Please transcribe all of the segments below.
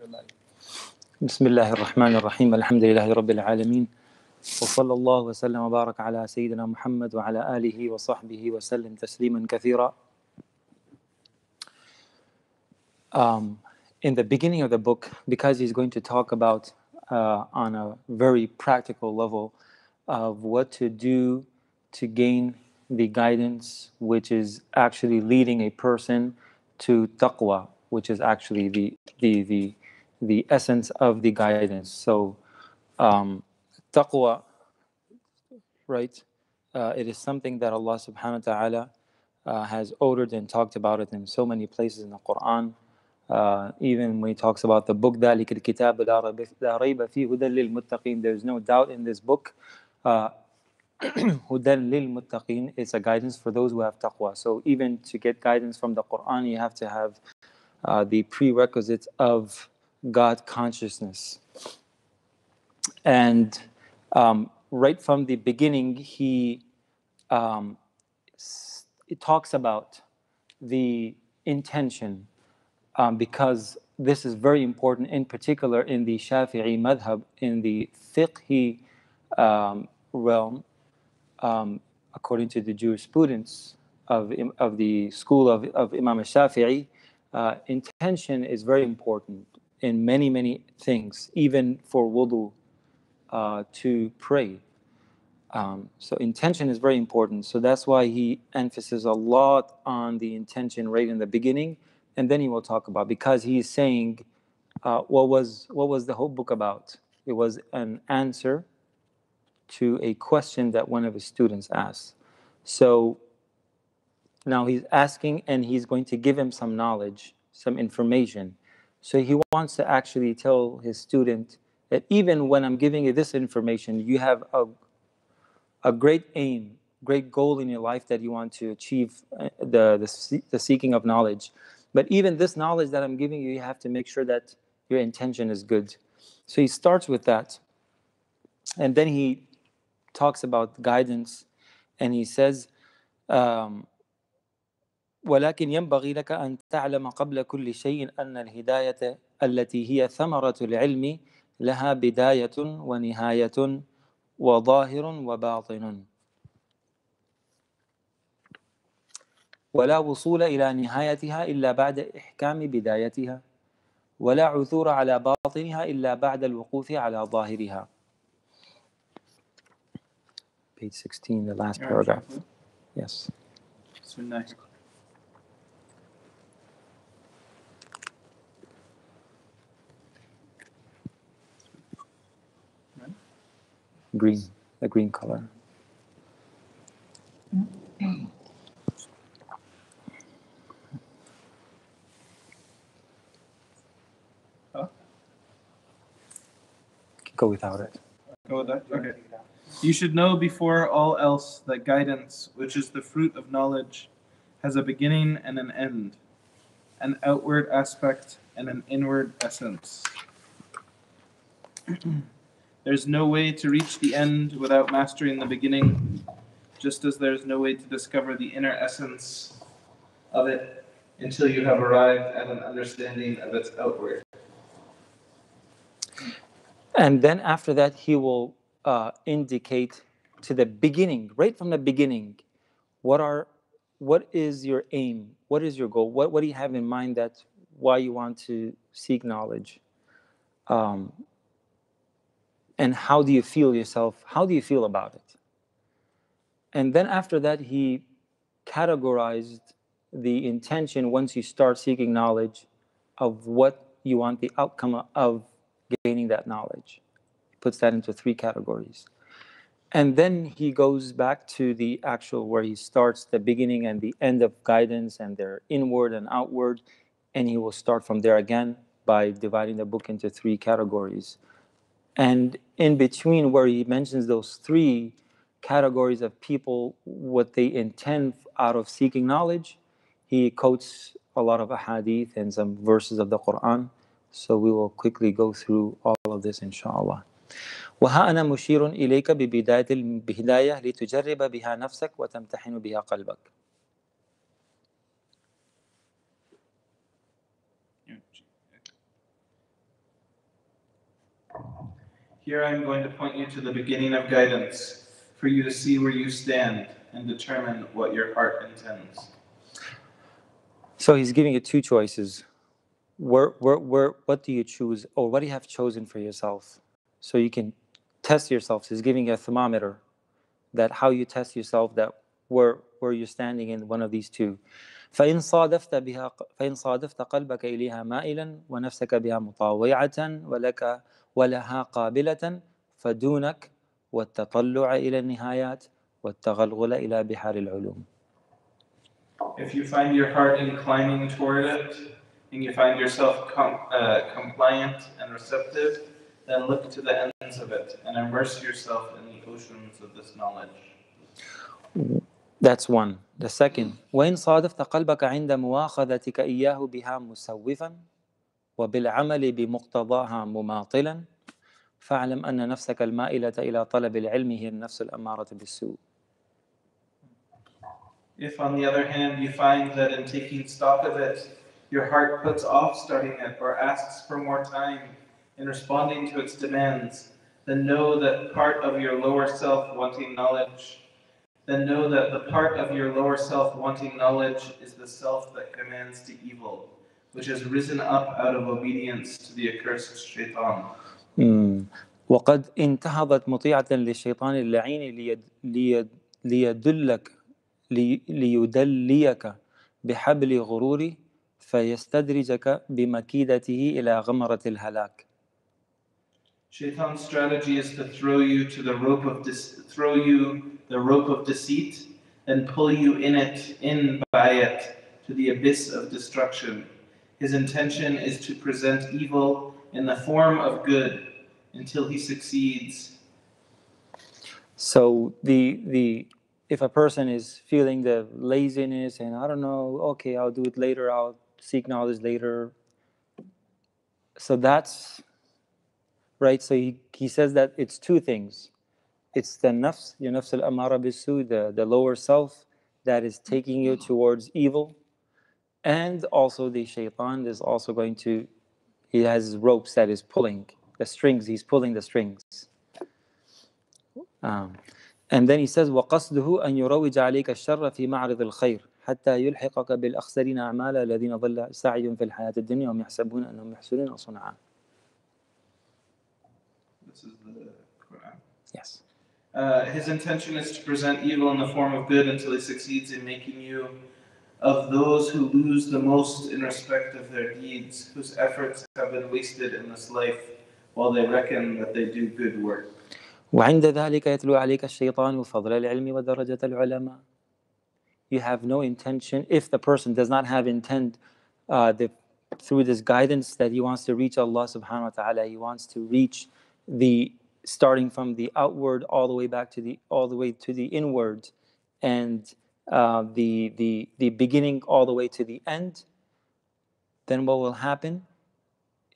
بسم الله الرحمن الرحيم الحمد لله رب العالمين وصلى الله وسلم وبارك على سيدنا محمد وعلى آله وصحبه وسلم تسليما كثيرا. In the beginning of the book, because he's going to talk about on a very practical level of what to do to gain the guidance, which is actually leading a person to taqwa, which is actually the essence of the guidance. So taqwa, right? It is something that Allah subhanahu wa ta'ala has ordered and talked about it in so many places in the Quran. Even when he talks about the book, ذَلِكَ الْكِتَابُ لَا رَيْبَ فِيهِ هُدًى لِلْمُتَّقِينَ. There's no doubt in this book. هُدًى لِلْمُتَّقِينَ. It's a guidance for those who have taqwa. So even to get guidance from the Quran, you have to have the prerequisites of God consciousness. And right from the beginning, it talks about the intention, because this is very important, in particular in the Shafi'i madhab, in the fiqhi realm, according to the jurisprudence of the school of Imam al-Shafi'i. Intention is very important in many things, even for wudu, to pray. So intention is very important. So that's why he emphasizes a lot on the intention right in the beginning, and then he will talk about, because he is saying, what was the whole book about? It was an answer to a question that one of his students asked. So now he's asking, and he's going to give him some knowledge, some information. So he wants to actually tell his student that even when I'm giving you this information, you have a great aim, great goal in your life that you want to achieve, the seeking of knowledge. But even this knowledge that I'm giving you, you have to make sure that your intention is good. So he starts with that. And then he talks about guidance, and he says, ولكن ينبغي لك أن تعلم قبل كل شيء أن الهداية التي هي ثمرة العلم لها بداية ونهاية وظاهر وباطن، ولا وصول إلى نهايتها إلا بعد إحكام بدايتها، ولا عثور على باطنها إلا بعد الوقوف على ظاهرها. Page 16, the last paragraph. Yes. Green, the green color. Go without it. Go with that? Okay. You should know before all else that guidance, which is the fruit of knowledge, has a beginning and an end, an outward aspect and an inward essence. There's no way to reach the end without mastering the beginning, just as there's no way to discover the inner essence of it until you have arrived at an understanding of its outward. And then after that, he will indicate to the beginning, right from the beginning, what is your aim? What is your goal? What do you have in mind, that why you want to seek knowledge? And how do you feel yourself? How do you feel about it? And then after that, he categorized the intention once you start seeking knowledge of what you want the outcome of gaining that knowledge. He puts that into 3 categories. And then he goes back to the actual, where he starts the beginning and the end of guidance, and their inward and outward, and he will start from there again by dividing the book into 3 categories. And in between, where he mentions those 3 categories of people, what they intend out of seeking knowledge, he quotes a lot of ahadith and some verses of the Quran. So we will quickly go through all of this, inshallah. وها أنا مشير إليك بهداية لتجرب بها نفسك وتمتحن بها قلبك. Here I am going to point you to the beginning of guidance, for you to see where you stand and determine what your heart intends. So he's giving you two choices. What do you choose, or what do you have chosen for yourself? So you can test yourself. So he's giving you a thermometer, that how you test yourself, that where you're standing in one of these two. فإن صادفت قلبك إليها مائلا ونفسك بها مطاوعة ولها قابلة فدونك والتطلع إلى النهايات والتغلغل إلى بحار العلوم. If you find your heart inclining toward it, and you find yourself compliant and receptive, then look to the ends of it and immerse yourself in the oceans of this knowledge. That's one. The second, وإن صادفت قلبك عند مواخذتك إياه بها مسوفا وبالعمل بمقتضاها مماطلا فاعلم أن نفسك المائلة إلى طلب العلم هي النفس الأمارة بالسوء. If, on the other hand, you find that in taking stock of it, your heart puts off starting it or asks for more time in responding to its demands, then know that part of your lower self wanting knowledge is the self that commands to evil, which has risen up out of obedience to the accursed shaitan. وقد انتهضت مطيعة للشيطان اللعين ليدليك بحبل غروري فيستدرجك بمكيدته إلى غمرة الهلاك. Shaitan's strategy is to throw you the rope of deceit and pull you in by it to the abyss of destruction. His intention is to present evil in the form of good until he succeeds. So if a person is feeling the laziness and I don't know, okay, I'll do it later, I'll seek knowledge later. So that's right. So he says that it's two things. It's the nafs, your nafs al-amara bisu, the lower self that is taking you towards evil. And also the shaitan is also he has ropes that is pulling the strings, he's pulling the strings. And then he says, وَقَصْدُهُ أَنْ يُرَوِّجَ عَلَيْكَ الشَّرَّ فِي مَعْرِضِ الْخَيْرِ حَتَّى يُلْحِقَكَ بِالْأَخْسَرِينَ أَعْمَالًا الَّذِينَ ضَلَّ سَعْيُهُمْ فِي الْحَيَاةِ الدُّنْيَا وَهُمْ يَحْسَبُونَ أَنَّهُمْ يُحْسِنُونَ صُنْعًا. This is the Quran. Yes. His intention is to present evil in the form of good until he succeeds in making you of those who lose the most in respect of their deeds, whose efforts have been wasted in this life, while they reckon that they do good work. وعند ذلك يتلو عليك الشيطان فضل العلم ودرجة العلماء. You have no intention, if the person does not have intent through this guidance that he wants to reach Allah subhanahu wa ta'ala, he wants to reach starting from the outward all the way to the inward, and the beginning all the way to the end, then what will happen?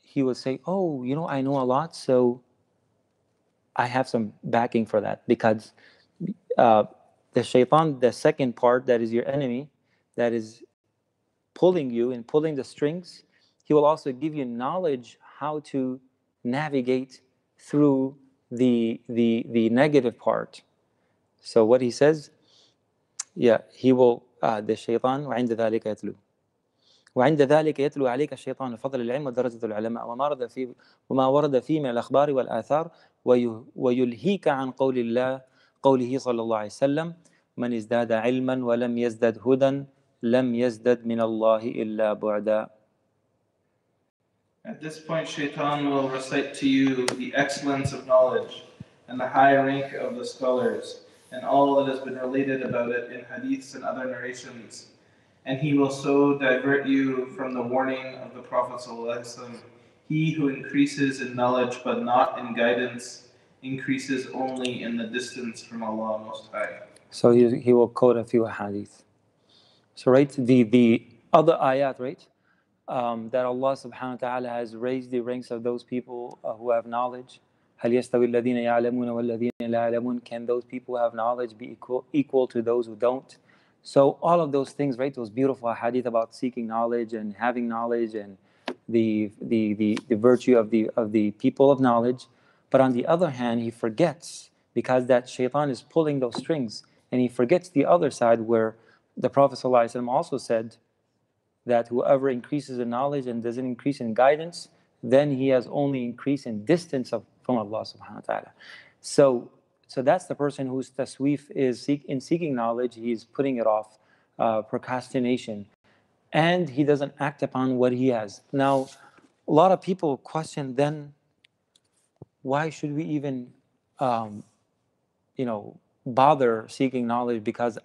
He will say, oh, I know a lot, so I have some backing for that, because the shaitan, the second part, that is your enemy, that is pulling you and pulling the strings, he will also give you knowledge how to navigate through the negative part. So what he says, he will, the shaitan, وعند ذلك يتلو عليك الشيطان فضل العلم ودرجة العلماء وما ورد فيه من الأخبار والآثار ويلهيك عن قوله صلى الله عليه وسلم من ازداد علما ولم يزدد هدى لم يزدد من الله إلا بعدا. At this point, Shaitan will recite to you the excellence of knowledge and the high rank of the scholars and all that has been related about it in hadiths and other narrations. And he will so divert you from the warning of the Prophet ﷺ. He who increases in knowledge but not in guidance increases only in the distance from Allah Most High. So he will quote a few hadith. So right, the other ayat, right, that Allah subhanahu wa ta'ala has raised the ranks of those people who have knowledge. هل يستوي الذين يعلمون والذين لا يعلمون? Can those people who have knowledge be equal to those who don't? So all of those things, right, those beautiful hadith about seeking knowledge and having knowledge and the virtue of the people of knowledge. But on the other hand, he forgets, because that shaitan is pulling those strings, and he forgets the other side, where the Prophet ﷺ also said that whoever increases in knowledge and doesn't increase in guidance, then he has only increase in distance from Allah subhanahu wa ta'ala. So that's the person whose tasweef is in seeking knowledge, he's putting it off, procrastination, and he doesn't act upon what he has. Now, a lot of people question, then why should we even bother seeking knowledge, because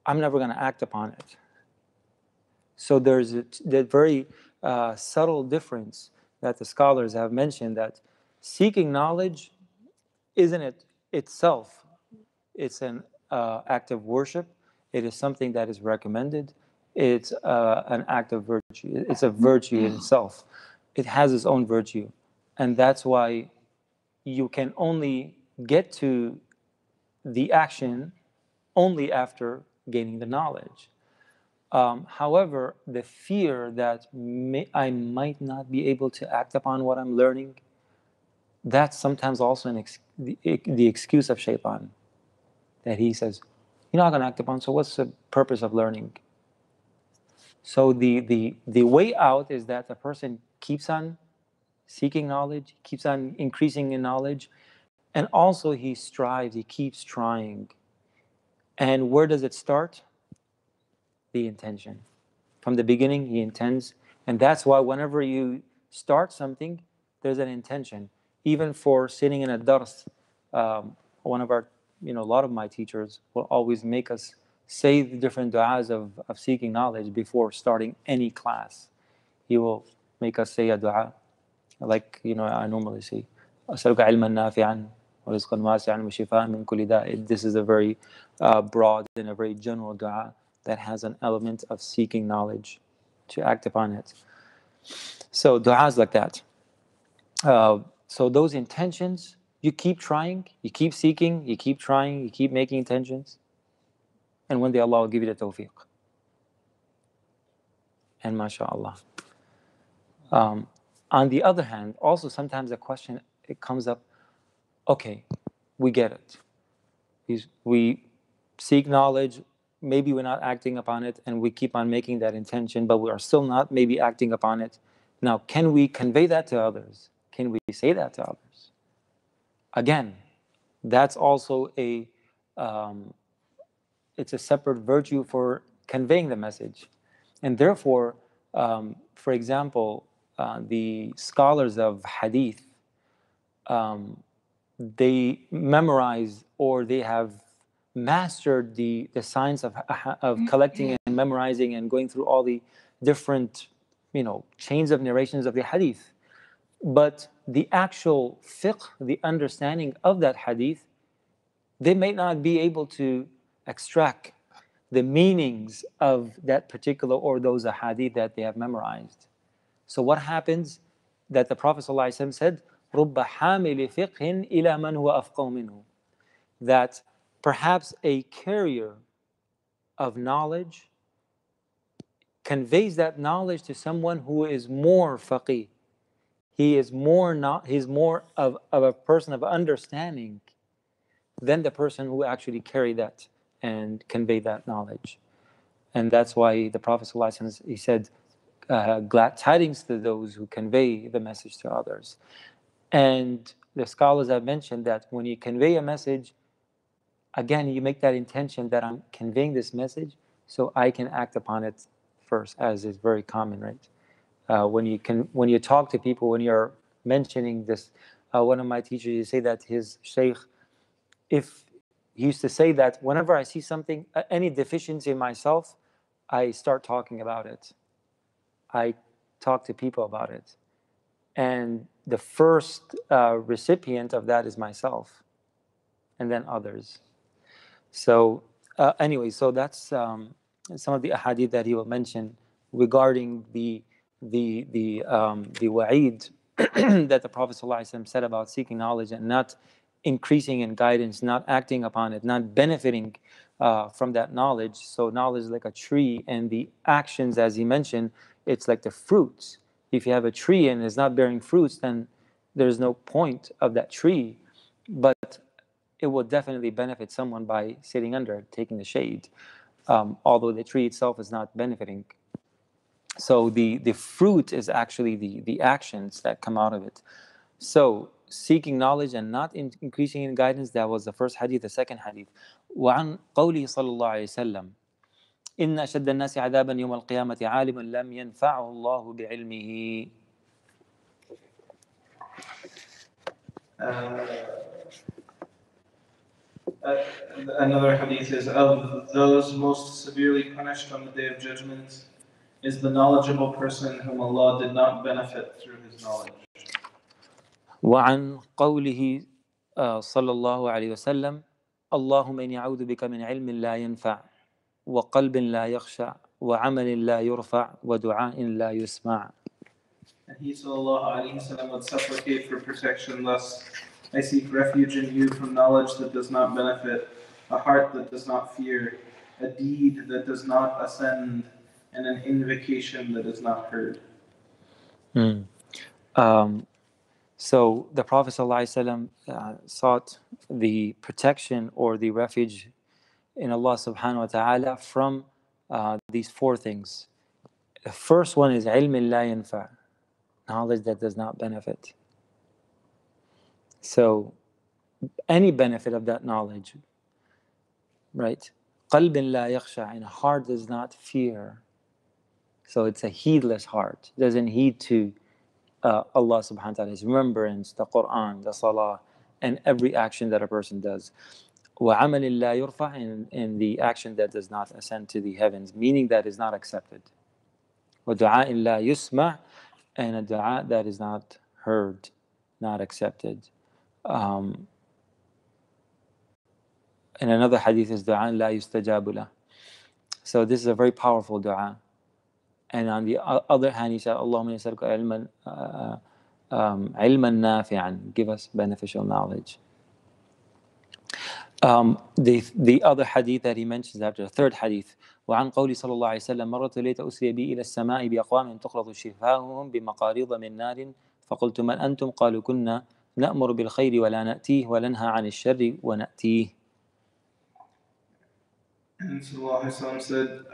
I'm never going to act upon it. So there's a very subtle difference that the scholars have mentioned, that seeking knowledge isn't it itself, it's an act of worship. It is something that is recommended. It's an act of virtue. It's a virtue in itself. It has its own virtue. And that's why you can only get to the action only after gaining the knowledge. However, the fear that I might not be able to act upon what I'm learning, that's sometimes also the excuse of shaitan. That he says, you're not going to act upon, so what's the purpose of learning? So the way out is that the person keeps on seeking knowledge, keeps on increasing in knowledge, and also he strives, he keeps trying. And where does it start? The intention. From the beginning, he intends. And that's why whenever you start something, there's an intention. Even for sitting in a dars, one of our, a lot of my teachers will always make us say the different du'as of seeking knowledge before starting any class. He will make us say a du'a, like, I normally say, أسألك علما نافعا ورزقا واسعا وشفاء من كل داء. This is a very broad and a very general du'a that has an element of seeking knowledge to act upon it. So du'as like that. So those intentions, you keep trying, you keep seeking, you keep trying, you keep making intentions, and one day Allah will give you the tawfiq. And mashallah. On the other hand, also sometimes the question, it comes up, okay, we get it. We seek knowledge, maybe we're not acting upon it, and we keep on making that intention, but we are still not maybe acting upon it. Now, can we convey that to others? Can we say that to others? Again, that's also it's a separate virtue for conveying the message. And therefore, for example, the scholars of hadith, they memorize, or they have mastered the science of collecting and memorizing and going through all the different chains of narrations of the hadith. But the actual fiqh, the understanding of that hadith, they may not be able to extract the meanings of that particular or those ahadith that they have memorized. So what happens? That the Prophet ﷺ said, رُبَّ حَامِلِ فِقْهٍ إِلَى مَنْ هُوَ أَفْقَهُ مِنْهُ. That perhaps a carrier of knowledge conveys that knowledge to someone who is more faqih. He's more of a person of understanding than the person who actually carried that and conveyed that knowledge. And that's why the Prophet ﷺ, he said, glad tidings to those who convey the message to others. And the scholars have mentioned that when you convey a message, again, you make that intention that I'm conveying this message so I can act upon it first, as is very common, right? When you talk to people, when you're mentioning this, one of my teachers used to say that his shaykh, if he used to say that whenever I see something, any deficiency in myself, I start talking about it. I talk to people about it. And the first recipient of that is myself, and then others. So anyway, so that's some of the ahadith that he will mention regarding the wa'id that the Prophet ﷺ said about seeking knowledge and not increasing in guidance, not acting upon it, not benefiting from that knowledge. So knowledge is like a tree, and the actions, as he mentioned, it's like the fruits. If you have a tree and it's not bearing fruits, then there's no point of that tree, but it will definitely benefit someone by sitting under it, taking the shade, although the tree itself is not benefiting. So the fruit is actually the actions that come out of it. So seeking knowledge and not increasing in guidance, that was the first hadith. The second hadith, وعن قوله صلى الله عليه وسلم إن أشد الناس عذابا يوم القيامة عالم لم ينفعه الله بعلمه. Another hadith is, of those most severely punished on the Day of Judgment is the knowledgeable person whom Allah did not benefit through his knowledge. وعن قوله صلى الله عليه وسلم اللهم إني أعوذ بك من علم لا ينفع وقلب لا يخشع وعمل لا يرفع ودعاء لا يسمع. And he sallallahu alayhi wasallam would supplicate for protection thus: I seek refuge in you from knowledge that does not benefit, a heart that does not fear, a deed that does not ascend, and an invocation that is not heard. So the Prophet ﷺ sought the protection or the refuge in Allah subhanahu wa ta'ala from these four things. The first one is ilm la yanfa, knowledge that does not benefit. So any benefit of that knowledge, right? Qalb la yakhsha, and a heart does not fear. So it's a heedless heart, doesn't heed to Allah subhanahu wa ta'ala, His remembrance, the Quran, the Salah, and every action that a person does. وَعَمَلٍ لَا يُرْفَعْ, and the action that does not ascend to the heavens, meaning that is not accepted. وَدُعَاءٍ لَا يُسْمَعْ, and a dua that is not heard, not accepted. And another hadith is دُعَاءٍ لَا يُسْتَجَابُ لَهُ. So this is a very powerful dua. And on the other hand, he said, Allahumma yasarka ilman nafi'an, give us beneficial knowledge. The other hadith that he mentions after, the third hadith, وعن قول صلى الله عليه وسلم مرة ليلة أسري بي إلى السماء بأقوام تخلط شفاههم بمقاريض من نار فقلت من أنتم قالوا كنا نأمر بالخير ولا نأتيه وننهى عن الشر ونأتيه. And Sallallahu said,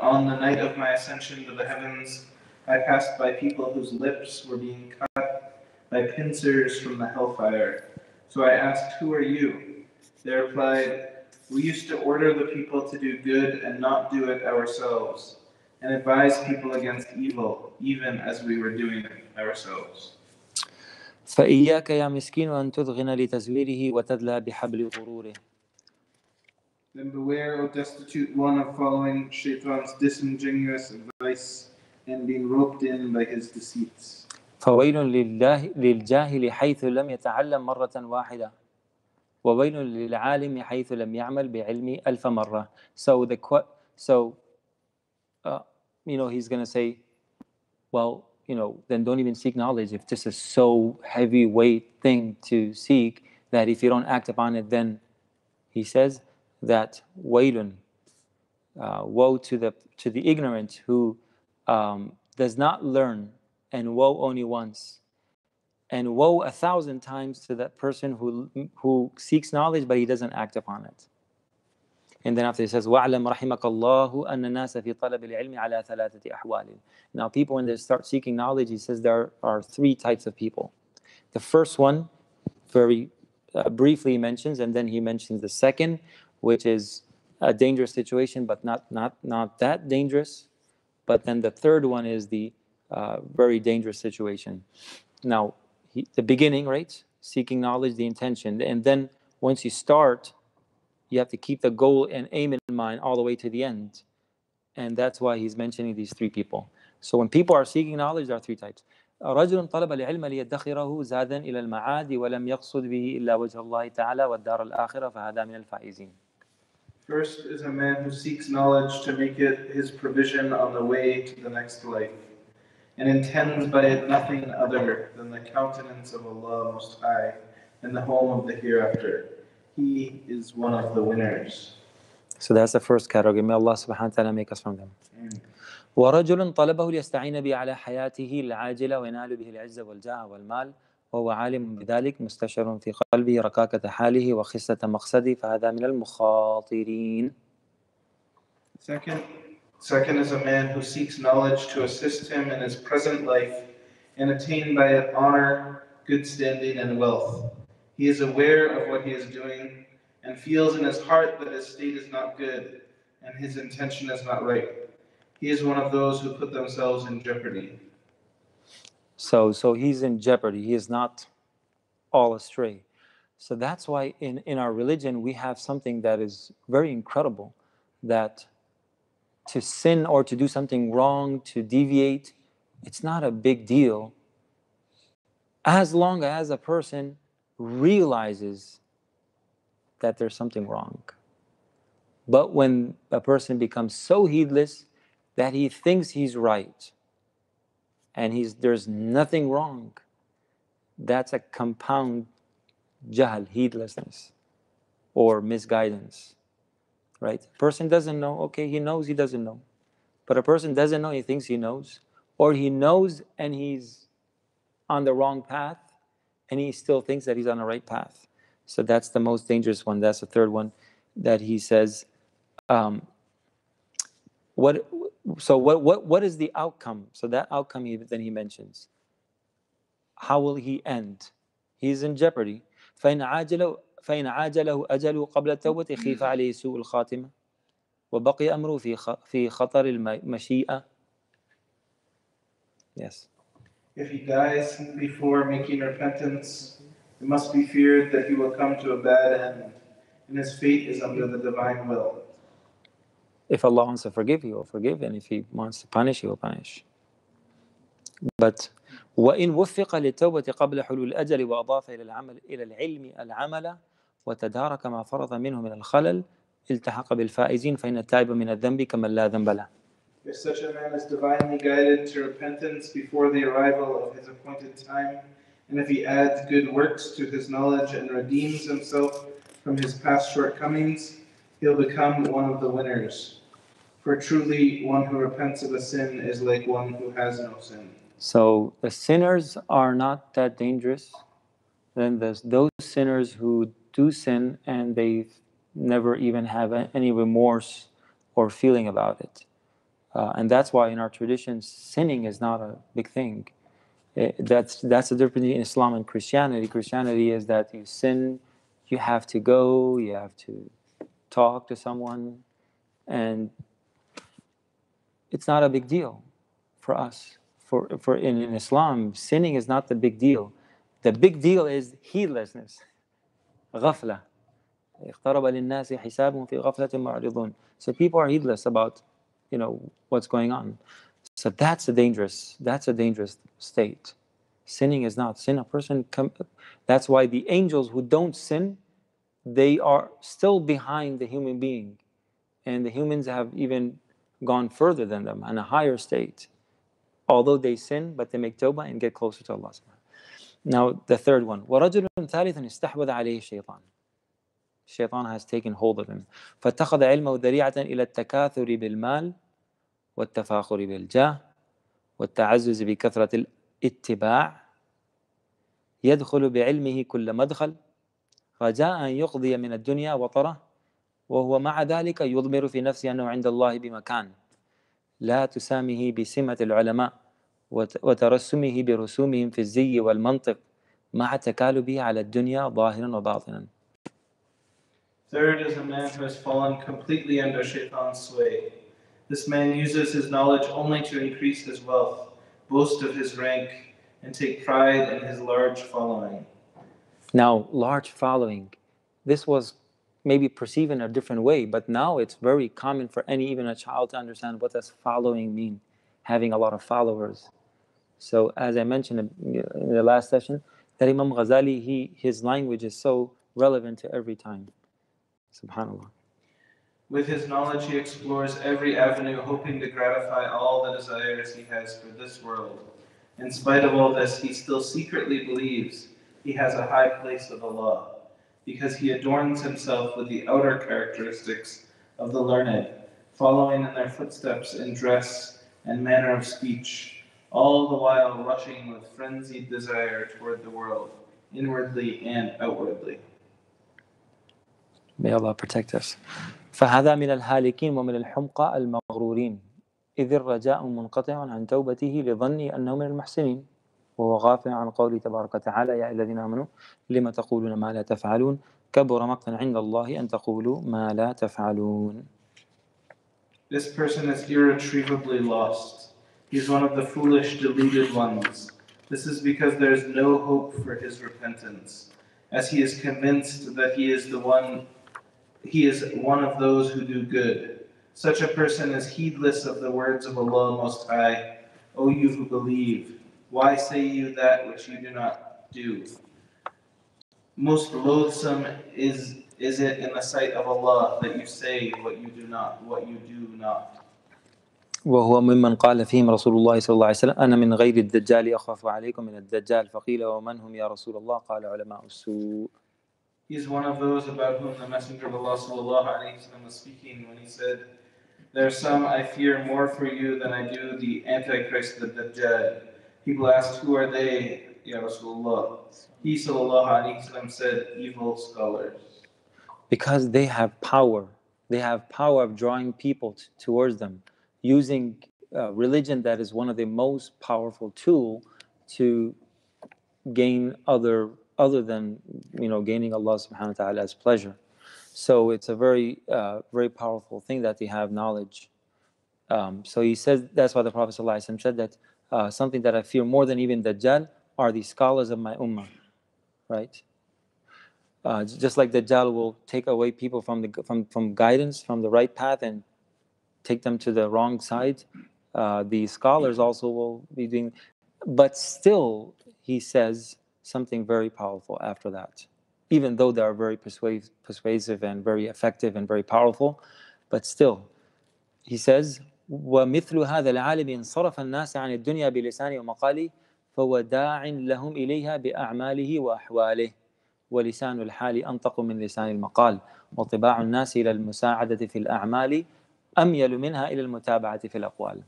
on the night of my ascension to the heavens, I passed by people whose lips were being cut by pincers from the hellfire. So I asked, who are you? They replied, we used to order the people to do good and not do it ourselves, and advise people against evil, even as we were doing it ourselves. فإياك يا مسكين أن تذغن لتزويره وتدلى بحبل غروره. Then beware, O destitute one, of following Shaitan's disingenuous advice and being roped in by his deceits. فويل للجاهل حيث لم يتعلم مرة واحدة وويل للعالم حيث لم يعمل بعلمي ألف مرة. So he's going to say, well, then don't even seek knowledge if this is so heavyweight thing to seek that if you don't act upon it, then he says that waylun, woe to the ignorant who does not learn, and woe only once, and woe 1,000 times to that person who seeks knowledge but he doesn't act upon it. And then after he says, وَعْلَمْ رَحِمَكَ اللَّهُ أَنَّ النَّاسَ فِي طَلَبِ الْعِلْمِ عَلَى ثَلَاثَةِ أَحْوَالٍ. Now people, when they start seeking knowledge, he says there are three types of people. The first one, very briefly he mentions, and then he mentions the second, which is a dangerous situation, but not that dangerous. But then the third one is the very dangerous situation. Now, the beginning, right? Seeking knowledge, the intention. And then once you start, you have to keep the goal and aim in mind all the way to the end. And that's why he's mentioning these three people. So when people are seeking knowledge, there are three types. رجل طلب العلم ليدخره زادا إلى المعاد ولم يقصد به إلا وجه الله تعالى والدار الآخرة فهذا من الفائزين. First is a man who seeks knowledge to make it his provision on the way to the next life, and intends by it nothing other than the countenance of Allah Most High and the home of the hereafter. He is one of the winners. So that's the first category. May Allah subhanahu wa ta'ala make us from them. ورجل طلبه ليستعين به على حياته العاجلة وينال به العزة والجاه والمال وهو عالم بذلك مستشعر في قلبه ركاكة حاله وخسة مقصده فهذا من المخاطرين. Second is a man who seeks knowledge to assist him in his present life and attain by it honor, good standing, and wealth. He is aware of what he is doing and feels in his heart that his state is not good and his intention is not right. He is one of those who put themselves in jeopardy. So he's in jeopardy. He is not all astray. So that's why in our religion we have something that is very incredible, that to sin or to do something wrong, to deviate, it's not a big deal as long as a person realizes that there's something wrong. But when a person becomes so heedless that he thinks he's right and there's nothing wrong, that's a compound jahl, heedlessness or misguidance, right? A person doesn't know, okay, he knows he doesn't know. But a person doesn't know, he thinks he knows, or he knows and he's on the wrong path and he still thinks that he's on the right path. So that's the most dangerous one. That's the third one that he says. What is the outcome? So that outcome then he mentions. How will he end? He's in jeopardy. فإن عاجله أجله قبل التوبة خيف عليه سوء الخاتمة وبقي أمره في خطر المشيئة. Yes. If he dies before making repentance, it must be feared that he will come to a bad end, and his fate is under the divine will. If Allah wants to forgive, He will forgive, and if He wants to punish, He will punish. But وإن وفق للتوبة قبل حلول الأجل وأضاف إلى العلم العمل وتدارك ما فرض منه من الخلل التحق بالفائزين فإن التائب من الذنب كمن لا ذنب له. If such a man is divinely guided to repentance before the arrival of his appointed time, and if he adds good works to his knowledge and redeems himself from his past shortcomings, he'll become one of the winners. For truly, one who repents of a sin is like one who has no sin. So the sinners are not that dangerous. Then there's those sinners who do sin and they never even have any remorse or feeling about it. And that's why in our traditions, sinning is not a big thing. That's the difference between Islam and Christianity. Christianity is that you sin, you have to go, you have to talk to someone, and it's not a big deal for us. For in Islam, sinning is not the big deal. The big deal is heedlessness. غفلة. اقترب للناس حسابهم في غفلة معرضون. So people are heedless about, what's going on. So that's a dangerous state. Sinning is not. That's why the angels who don't sin, they are still behind the human being. And the humans have even gone further than them in a higher state. Although they sin, but they make tawbah and get closer to Allah. Now, the third one. وَرَجُلٌ ثَالِثٌ اسْتَحْوَذَ عَلَيْهِ الشَّيْطَانِ. Shaitan has taken hold of him. فَاتَّخَذَ عِلْمَهُ ذَرِيعَةً إِلَى التَّكَاثُرِ بِالْمَالِ والتفاخر بالجاه والتعزز بكثرة الاتباع يدخل بعلمه كل مدخل رجاء أن يقضي من الدنيا وطره وهو مع ذلك يضمر في نفسه أنه عند الله بمكان لا تسامه بسمة العلماء وترسمه برسومهم في الزي والمنطق مع تكالبه على الدنيا ظاهرا وباطنا. Third is a man who has fallen completely under Shaitan's sway. This man uses his knowledge only to increase his wealth, boast of his rank, and take pride in his large following. Now, large following, this was maybe perceived in a different way, but now it's very common for even a child to understand what does following mean, having a lot of followers. So as I mentioned in the last session, that Imam Ghazali, his language is so relevant to every time. Subhanallah. With his knowledge, he explores every avenue, hoping to gratify all the desires he has for this world. In spite of all this, he still secretly believes he has a high place with Allah, because he adorns himself with the outer characteristics of the learned, following in their footsteps in dress and manner of speech, all the while rushing with frenzied desire toward the world, inwardly and outwardly. May Allah protect us. فهذا من الهالكين ومن الحمقى المغرورين إذ الرجاء منقطع عن توبته لظني أنه من المحسنين وهو غافل عن قوله تبارك وتعالى يا الذين آمنوا لما تقولون ما لا تفعلون كبر مقتا عند الله أن تقولوا ما لا تفعلون. This person is irretrievably lost. He is one of the foolish, deluded ones. This is because there is no hope for his repentance, as he is convinced that he is one of those who do good. Such a person is heedless of the words of Allah Most High. O you who believe, why say you that which you do not do? Most loathsome is it in the sight of Allah that you say what you do not. وهو ممن قال فيهم رسول الله صلى الله عليه وسلم أنا من غير الدجال أخاف عليكم من الدجال فقيل ومن هم يا رسول الله قال علماء السوء. He is one of those about whom the Messenger of Allah sallallahu alaihi wasallam was speaking when he said, there are some I fear more for you than I do the Antichrist, the Dajjal. People asked, who are they, Ya Rasulullah? He sallallahu alaihi wasallam said, evil scholars. Because they have power. They have power of drawing people towards them, using religion that is one of the most powerful tool to gain other than gaining Allah subhanahu wa ta'ala's pleasure. So it's a very very powerful thing that they have knowledge. So he says that's why the Prophet ﷺ said that something that I fear more than even Dajjal are the scholars of my ummah, right? Just like Dajjal will take away people from guidance, from the right path, and take them to the wrong side, the scholars also will be doing. But still, he says something very powerful after that. Even though they are very persuasive and very effective and very powerful, but still, he says, وَمِثْلُ هَذَا الْعَالِمِ انصرف الناس عن الدنيا بلسانه ومقاله فهو داع لهم إليها بأعماله وأحواله ولسان الحال أنطق من لسان المقال وطباع الناس إلى المساعدة في الأعمال أميل منها إلى المتابعة في الأقوال.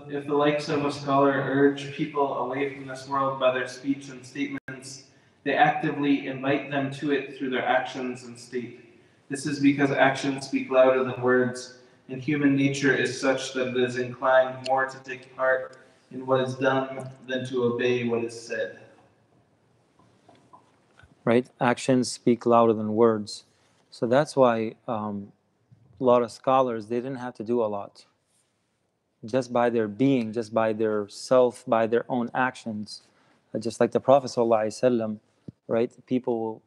If the likes of a scholar urge people away from this world by their speech and statements, they actively invite them to it through their actions and state. This is because actions speak louder than words, and human nature is such that it is inclined more to take part in what is done than to obey what is said. Right? Actions speak louder than words. So that's why a lot of scholars, they didn't have to do a lot. Just by their being, just by their self, by their own actions. Just like the Prophet ﷺ, right? People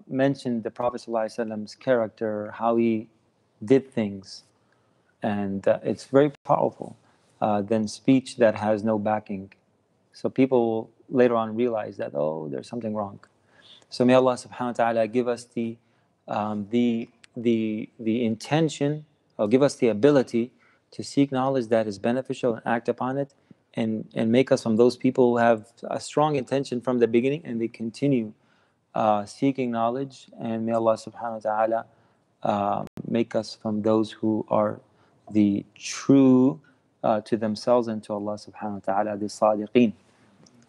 mentioned the Prophet ﷺ's character, how he did things. And it's very powerful than speech that has no backing. So people later on realize that, oh, there's something wrong. So may Allah subhanahu wa ta'ala give us the intention, or give us the ability to seek knowledge that is beneficial and act upon it, and make us from those people who have a strong intention from the beginning and they continue seeking knowledge. And may Allah subhanahu wa ta'ala make us from those who are the true to themselves and to Allah subhanahu wa ta'ala, the sadiqeen.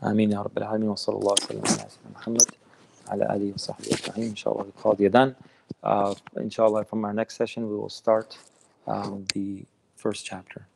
Ameen ya Rabbil Alameen wa sallallahu alayhi wa sallam Muhammad ala alihi wa sahbihi ajma'in. Inshallah, we call the adhan. Inshallah, from our next session, we will start the first chapter.